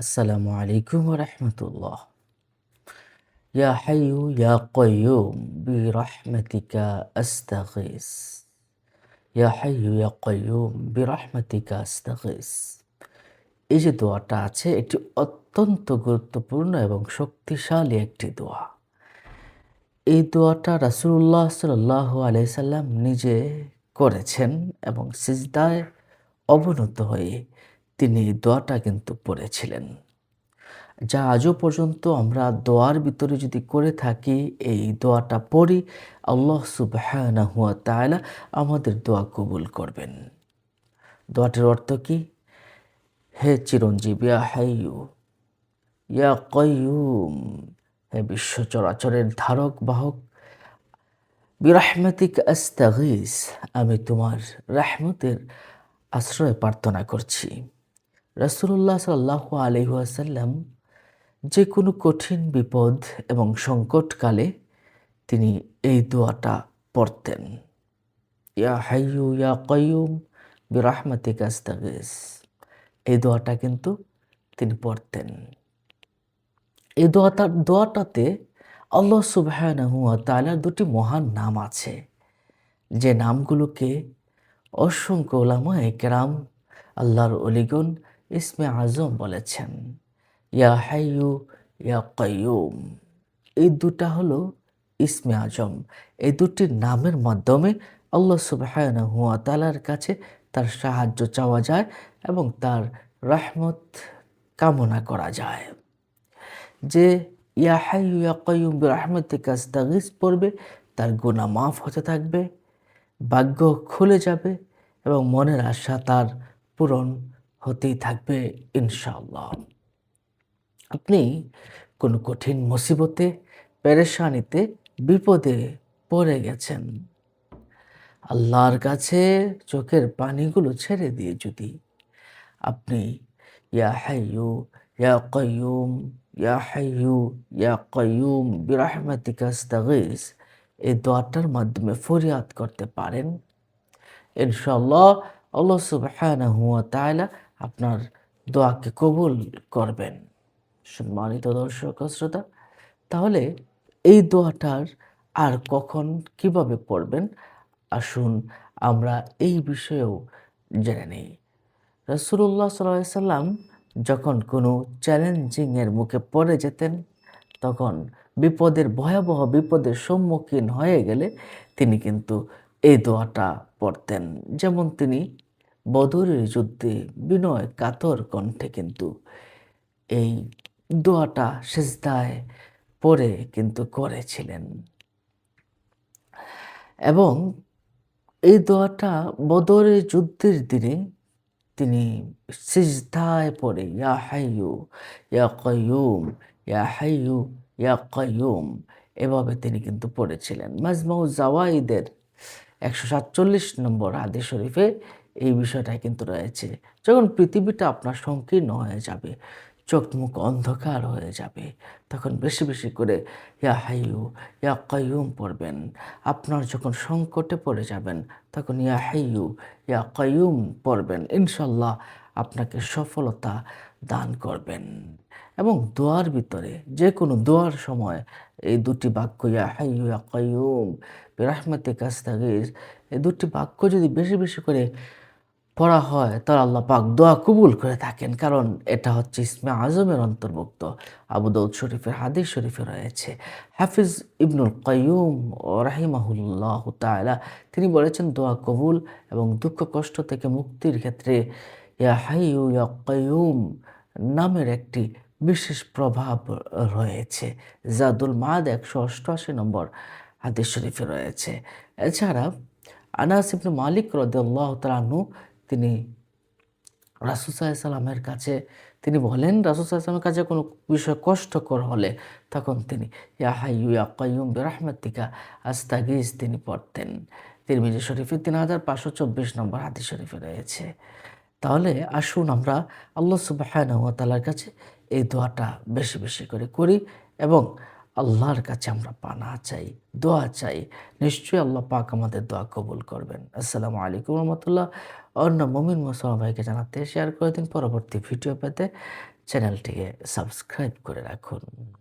আসসালামু আলাইকুম ওয়া রাহমাতুল্লাহ। ইয়া হাইয়ু ইয়া কাইয়ুম বিরহমাতিকা আস্তাগীস। ইয়া হাইয়ু ইয়া কাইয়ুম বিরহমাতিকা আস্তাগীস। এই যে দোয়াটা আছে এটি অত্যন্ত গুরুত্বপূর্ণ এবং শক্তিশালী একটি দোয়া। এই দোয়াটা রাসূলুল্লাহ সাল্লাল্লাহু আলাইহি সাল্লাম নিজে করেছেন এবং সিজদায় অবনত হয়ে তিনি এই দোয়াটা কিন্তু পড়েছিলেন। যা আজও পর্যন্ত আমরা দোয়ার ভিতরে যদি করে থাকি, এই দোয়াটা পড়ি, আল্লাহ সুবহানাহু ওয়া তাআলা আমাদের দোয়া কবুল করবেন। দোয়াটির অর্থ কি? হে চিরঞ্জীব, ইয়া হাইয়ু ইয়া কাইয়ুম, হে বিশ্ব চরাচরের ধারক বাহক, বিরহমাতিক আস্তাগীস, আমি তোমার রাহমতের আশ্রয় প্রার্থনা করছি। রাসূলুল্লাহ সাল্লাল্লাহু আলাইহি ওয়াসাল্লাম যে কোনো কঠিন বিপদ এবং সংকটকালে তিনি এই দোয়াটা পড়তেন। ইয়া হাইয়ু ইয়া কাইয়ুম বিরহমাতিকা আস্তাগীস। এই দোয়াটা কিন্তু তিনি পড়তেন। এই দোয়াটাতে আল্লাহ সুবহানাহু ওয়া তাআলার দুটি মহান নাম আছে, যে নামগুলোকে অসংখ্য উলামায়ে কেরাম, আল্লাহর অলিগণ ইসমে আজম বলেছেন। ইয়া হাইয়ু ইয়া কাইয়ুম, এই দুটা হলো ইসমে আজম। এই দুটি নামের মাধ্যমে আল্লাহ সুবহানাহু ওয়া তাআলার কাছে তার সাহায্য চাওয়া যায় এবং তার রহমত কামনা করা যায়। যে ইয়া হাইয়ু ইয়া কাইয়ুম বিরহমাতিকা আস্তাগীস পড়বে, তার গুনাহ মাফ হতে থাকবে, ভাগ্য খুলে যাবে এবং মনের আশা তার পূরণ হতেই থাকবে ইনশাআল্লাহ। আপনি কোনো কঠিন মুসিবতে, পেরেশানিতে, বিপদে পড়ে গেছেন, আল্লাহর কাছে চোখের পানিগুলো ছেড়ে দিয়ে যদি আপনি ইয়া হাইয়ু ইয়া কাইয়ুম, ইয়া হাইয়ু ইয়া কাইয়ুম বিরহমাতিকা আস্তাগীস এই দোয়াটার মাধ্যমে ফরিয়াদ করতে পারেন, ইনশাআল্লাহ আল্লাহ সুবহানাহু ওয়া তাআলা আপনার দোয়াকে কবুল করবেন। সম্মানিত দর্শক ও শ্রোতা, তাহলে এই দোয়াটার আর কখন কিভাবে পড়বেন, আসুন আমরা এই বিষয়েও জেনে নেই। রাসূলুল্লাহ সাল্লাল্লাহু আলাইহি সাল্লাম যখন কোনো চ্যালেঞ্জিং এর মুখে পড়ে যেতেন, তখন ভয়াবহ বিপদের সম্মুখীন হয়ে গেলে তিনি কিন্তু এই দোয়াটা পড়তেন। যেমন তিনি বদরের যুদ্ধে বিনয় কাতর কণ্ঠে কিন্তু এই দোয়াটা সিজদায় পড়ে কিন্তু করেছিলেন এবং এই দোয়াটা বদরের যুদ্ধের দিনে তিনি সিজদায় পড়ে ইয়া হাইয়ু ইয়া কাইয়ুম, ইয়া হাইয়ু ইয়া কাইয়ুম এভাবে তিনি কিন্তু পড়েছিলেন। মাজমাউজ জাওয়াইদের ১৪৭ নম্বর হাদিস শরীফে এই বিষয়টা কিন্তু রয়েছে। যখন পৃথিবীটা আপনার সংকীর্ণ হয়ে যাবে, চোখ মুখ অন্ধকার হয়ে যাবে, তখন বেশি বেশি করে ইয়া হাইয়ু ইয়া কাইয়ুম পড়বেন। আপনার যখন সংকটে পড়ে যাবেন, তখন ইয়া হাইয়ু ইয়া কাইয়ুম পড়বেন। ইনশাআল্লাহ আপনাকে সফলতা দান করবেন। এবং দোয়ার ভিতরে যে কোনো দোয়ার সময় এই দুটি বাক্য ইয়া হাইয়ু ইয়া কাইয়ুম বিরহমাতিকা আস্তাগীস এই দুটি বাক্য যদি বেশি বেশি করে পড়া হয়, তাহলে আল্লাহ পাক দোয়া কবুল করে থাকেন। কারণ এটা হচ্ছে ইসমে আজমের অন্তর্ভুক্ত। আবু দাউদ শরীফের হাদিস শরীফে রয়েছে। হাফিজ ইবনুল কাইয়ুম রাহিমাহুল্লাহু তাআলা তিনি বলেছেন, দোয়া কবুল এবং দুঃখ কষ্ট থেকে মুক্তির ক্ষেত্রে ইয়া হাইয়ু ইয়া কাইয়ুম নামের একটি বিশেষ প্রভাব রয়েছে। জাদুল মাআদ ১৮৮ নম্বর হাদিস শরীফে রয়েছে। এছাড়া আনাস ইবনে মালিক রাদিয়াল্লাহু তাআলা আনহু তিনি রাসূল সাল্লাল্লাহু আলাইহি সাল্লামের কাছে তিনি বলেন, রাসূল সাল্লাল্লাহু আলাইহি সাল্লামের কাছে কোনো বিষয় কষ্টকর হলে তখন তিনি ইয়া হাইয়ু ইয়া কাইয়ুম বিরহমাতিকা আস্তাগীস তিনি পড়তেন। তিরমিজি শরীফে ৩৫২৪ নম্বর হাদিস শরীফে রয়েছে। তাহলে আসুন আমরা আল্লাহ সুবহানাহু ওয়া তাআলার কাছে এই দোয়াটা বেশি বেশি করে করি এবং আল্লাহর কাছে আমরা পানাহ চাই, দোয়া চাই। নিশ্চয়ই আল্লাহ পাক আমাদের দোয়া কবুল করবেন। আসসালামু আলাইকুম ওয়া রাহমাতুল্লাহ। অন্য মুমিন মুসলমান ভাইকে জানাতে শেয়ার করে দিন। পরবর্তী ভিডিও পেতে চ্যানেলটিকে সাবস্ক্রাইব করে রাখুন।